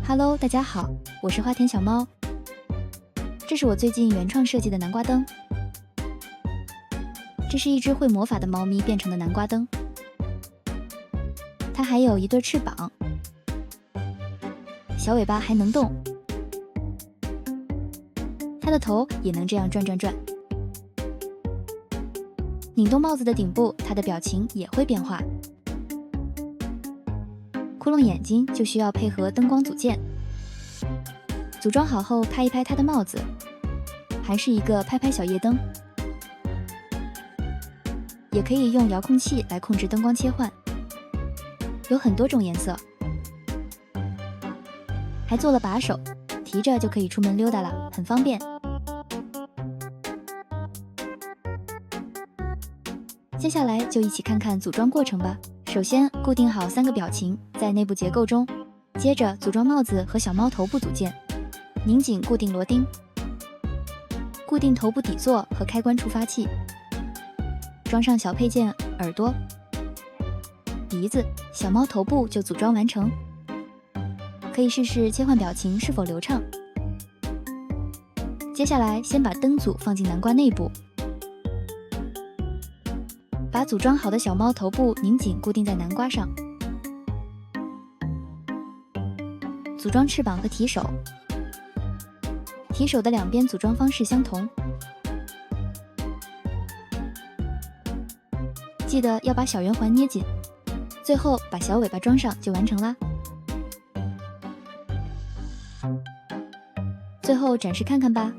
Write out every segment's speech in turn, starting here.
Hello， 大家好，我是花田小猫。这是我最近原创设计的南瓜灯。这是一只会魔法的猫咪变成的南瓜灯，它还有一对翅膀，小尾巴还能动，它的头也能这样转转转。拧动帽子的顶部，它的表情也会变化。窟窿眼睛就需要配合灯光组件。组装好后，拍一拍它的帽子，还是一个拍拍小夜灯。也可以用遥控器来控制灯光切换，有很多种颜色。还做了把手，提着就可以出门溜达了，很方便。接下来就一起看看组装过程吧。首先固定好3个表情在内部结构中，接着组装帽子和小猫头部组件，拧紧固定螺钉，固定头部底座和开关触发器，装上小配件耳朵、鼻子，小猫头部就组装完成。可以试试切换表情是否流畅。接下来先把灯组放进南瓜内部，把组装好的小猫头部拧紧固定在南瓜上，组装翅膀和提手，提手的2边组装方式相同，记得要把小圆环捏紧，最后把小尾巴装上就完成啦。最后展示看看吧，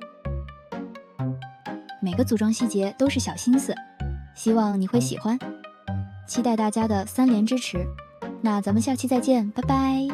每个组装细节都是小心思，希望你会喜欢，期待大家的3连支持。那咱们下期再见，拜拜。